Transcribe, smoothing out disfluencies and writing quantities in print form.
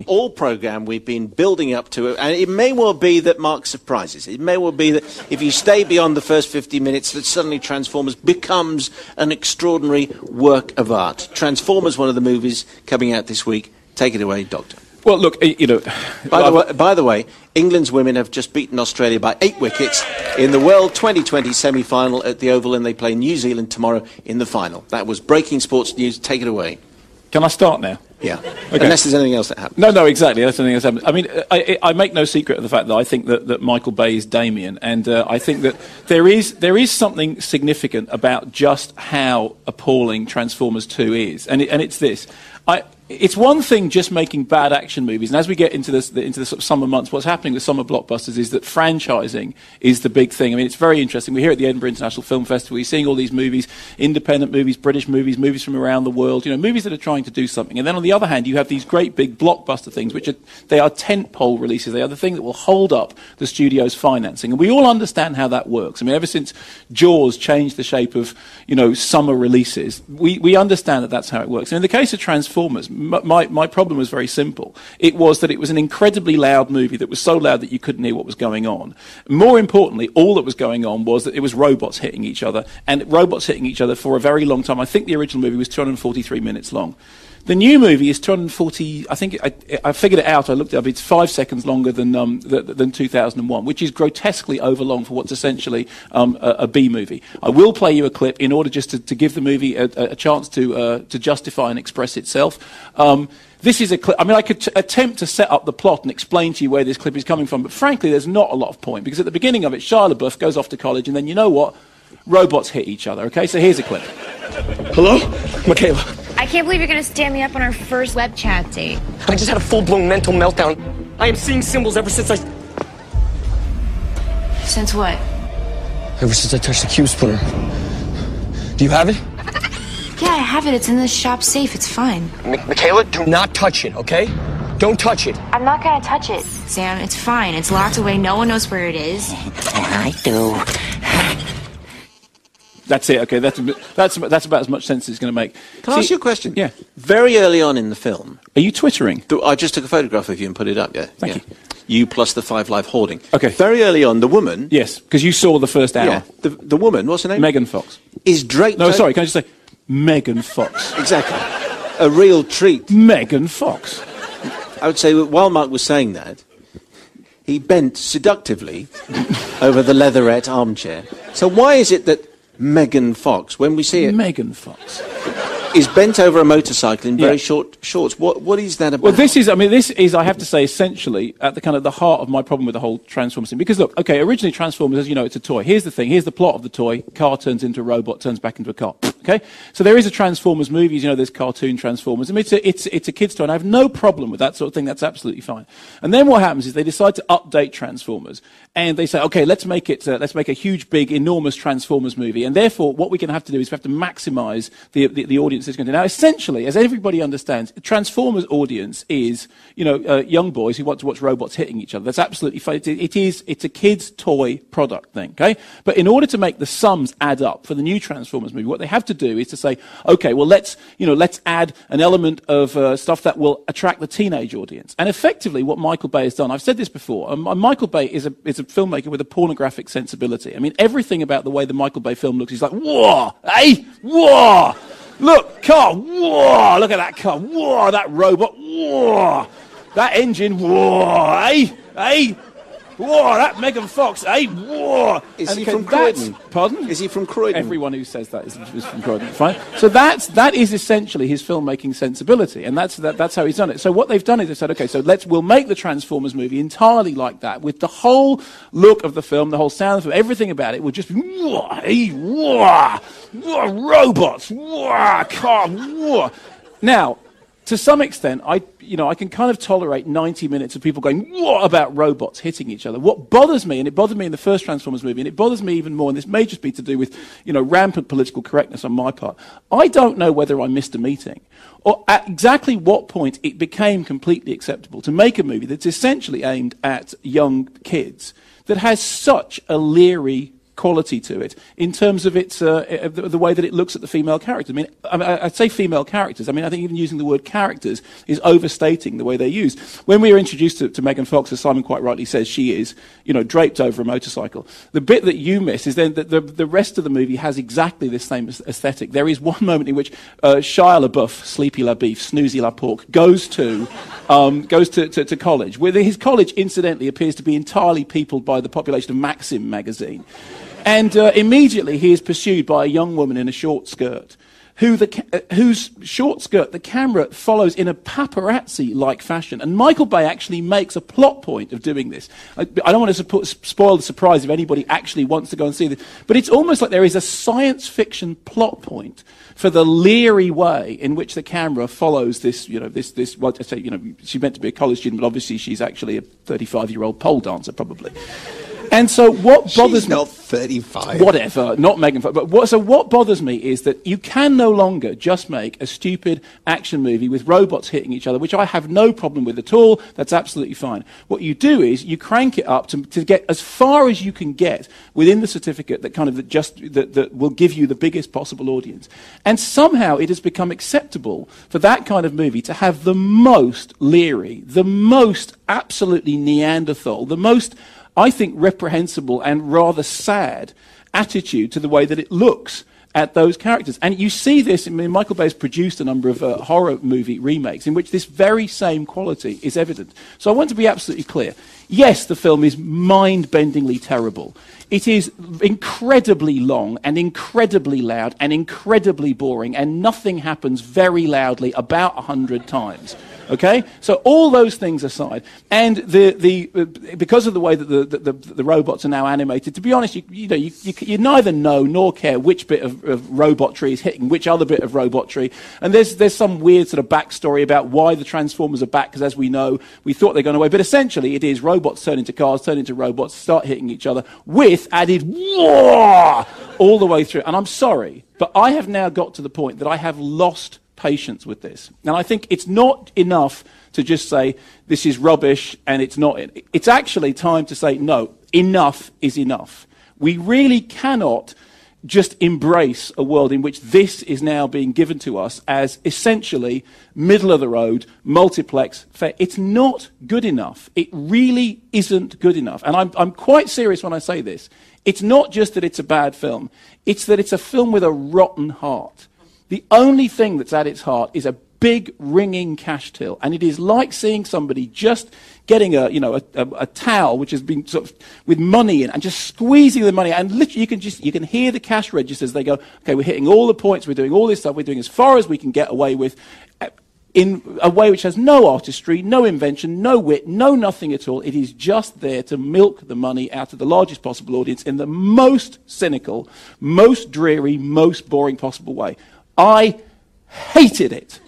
All programme we've been building up to it, and it may well be that Mark surprises. It may well be that if you stay beyond the first 50 minutes, that suddenly Transformers becomes an extraordinary work of art. Transformers, one of the movies coming out this week. Take it away, Doctor. Well, look, you know... By the way, England's women have just beaten Australia by 8 wickets in the World 2020 semi-final at the Oval, and they play New Zealand tomorrow in the final. That was breaking sports news. Take it away. Can I start now? Yeah. Okay. Unless there's anything else that happens. No, exactly. That's anything else that happens. I mean, I make no secret of the fact that I think that Michael Bay is Damien, and I think that there is something significant about just how appalling Transformers 2 is, and it's this. It's one thing just making bad action movies, and as we get into the sort of summer months, what's happening with summer blockbusters is that franchising is the big thing. I mean, it's very interesting. We're here at the Edinburgh International Film Festival. You're seeing all these movies, independent movies, British movies, movies from around the world, you know, movies that are trying to do something. And then on the other hand, you have these great big blockbuster things, which they are tentpole releases. They are the thing that will hold up the studio's financing. And we all understand how that works. I mean, ever since Jaws changed the shape of, you know, summer releases, we understand that that's how it works. And in the case of Transformers, my problem was very simple. It was that it was an incredibly loud movie that was so loud that you couldn't hear what was going on. More importantly, all that was going on was that it was robots hitting each other, and robots hitting each other for a very long time. I think the original movie was 243 minutes long. The new movie is 240, I think, I figured it out, I looked it up, it's 5 seconds longer than 2001, which is grotesquely overlong for what's essentially a B movie. I will play you a clip in order just to give the movie a chance to justify and express itself. This is a clip. I mean, I could attempt to set up the plot and explain to you where this clip is coming from, but frankly, there's not a lot of point, because at the beginning of it, Shia LaBeouf goes off to college, and then you know what? Robots hit each other, okay? So here's a clip. Hello? Michaela. I can't believe you're going to stand me up on our first web chat date. I just had a full-blown mental meltdown. I am seeing symbols ever since Since what? Ever since I touched the cube splinter. Do you have it? Yeah, I have it. It's in the shop safe. It's fine. Michaela, do not touch it, okay? Don't touch it. I'm not going to touch it. Sam, it's fine. It's locked away. No one knows where it is. I do. That's it, okay, that's about as much sense as it's going to make. Can I ask you a question? Yeah. Very early on in the film... Are you Twittering? I just took a photograph of you and put it up, yeah. Thank you. You plus the 5 Live hoarding. Okay. Very early on, the woman... Yes, because you saw the first hour. Yeah, the woman, what's her name? Megan Fox. Is draped... No, sorry, can I just say, Megan Fox. Exactly. A real treat. Megan Fox. I would say that while Mark was saying that, he bent seductively over the leatherette armchair. So why is it that Megan Fox, when we see it... Megan Fox. ...is bent over a motorcycle in very short shorts? What is that about? Well, this is, I have to say, essentially at the kind of the heart of my problem with the whole Transformers thing. Because, look, okay, originally Transformers, as you know, it's a toy. Here's the thing. Here's the plot of the toy. Car turns into a robot, turns back into a car. Okay? So there is a Transformers movie. You know, there's cartoon Transformers. I mean, it's a kid's toy, and I have no problem with that sort of thing. That's absolutely fine. And then what happens is they decide to update Transformers. And they say, okay, let's make a huge, big, enormous Transformers movie. And therefore, what we're going to have to do is we have to maximize the audience is going to. Now, essentially, as everybody understands, Transformers audience is, you know, young boys who want to watch robots hitting each other. That's absolutely fine. It's a kid's toy product thing, okay? But in order to make the sums add up for the new Transformers movie, what they have to do is to say, okay, well, let's add an element of stuff that will attract the teenage audience. And effectively, what Michael Bay has done, I've said this before, Michael Bay is a filmmaker with a pornographic sensibility. I mean, everything about the way the Michael Bay film looks, he's like, whoa, hey, whoa, look, car, whoa, look at that car, whoa, that robot, whoa, that engine, whoa, hey, hey, whoa, that Megan Fox, hey, whoa. Is he from Croydon? Pardon? Is he from Croydon? Everyone who says that is from Croydon. Fine. So that is essentially his filmmaking sensibility, and that's how he's done it. So what they've done is they've said, okay, so we'll make the Transformers movie entirely like that, with the whole look of the film, the whole sound of the film, everything about it will just be whoa, hey, whoa, whoa, robots, whoa, car, whoa. Now, to some extent, I can kind of tolerate 90 minutes of people going, what about robots hitting each other? What bothers me, and it bothered me in the first Transformers movie, and it bothers me even more, and this may just be to do with, rampant political correctness on my part. I don't know whether I missed a meeting, or at exactly what point it became completely acceptable to make a movie that's essentially aimed at young kids that has such a leery quality to it in terms of its the way that it looks at the female characters. I mean, I'd say female characters. I mean, I think even using the word characters is overstating the way they're used. When we were introduced to Megan Fox, as Simon quite rightly says, she is, draped over a motorcycle. The bit that you miss is then that the rest of the movie has exactly this same aesthetic. There is one moment in which Shia LaBeouf, Sleepy LaBeef, Snoozy LaPork, goes to college, where his college, incidentally, appears to be entirely peopled by the population of Maxim magazine. And immediately he is pursued by a young woman in a short skirt, whose short skirt the camera follows in a paparazzi-like fashion. And Michael Bay actually makes a plot point of doing this. I don't want to spoil the surprise if anybody actually wants to go and see this, but it's almost like there is a science fiction plot point for the leery way in which the camera follows this, well, I say, she's meant to be a college student, but obviously she's actually a 35-year-old pole dancer, probably. And so what bothers She's not 35. Whatever, not Megan Fox. But what bothers me is that you can no longer just make a stupid action movie with robots hitting each other, which I have no problem with at all. That's absolutely fine. What you do is you crank it up to get as far as you can get within the certificate that will give you the biggest possible audience. And somehow it has become acceptable for that kind of movie to have the most leery, the most absolutely Neanderthal, the most, I think, reprehensible and rather sad attitude to the way that it looks at those characters. And you see this, Michael Bay's produced a number of horror movie remakes in which this very same quality is evident. So I want to be absolutely clear. Yes, the film is mind-bendingly terrible. It is incredibly long and incredibly loud and incredibly boring, and nothing happens very loudly about 100 times. Okay, so all those things aside, and because of the way that the robots are now animated, to be honest, you neither know nor care which bit of robotry is hitting which other bit of robotry, and there's some weird sort of backstory about why the Transformers are back, because as we know, we thought they'd gone away, but essentially it is robots turn into cars, turn into robots, start hitting each other with added wah all the way through. And I'm sorry, but I have now got to the point that I have lost patience with this. And I think it's not enough to just say this is rubbish and it's not. It's actually time to say no, enough is enough. We really cannot just embrace a world in which this is now being given to us as essentially middle of the road, multiplex, fair. It's not good enough. It really isn't good enough. And I'm quite serious when I say this. It's not just that it's a bad film. It's that it's a film with a rotten heart. The only thing that's at its heart is a big ringing cash till, and it is like seeing somebody just getting a towel which has been sort of with money in and just squeezing the money, and literally you can hear the cash registers. They go, okay, we're hitting all the points, we're doing all this stuff, we're doing as far as we can get away with, in a way which has no artistry, no invention, no wit, no nothing at all. It is just there to milk the money out of the largest possible audience in the most cynical, most dreary, most boring possible way. I hated it.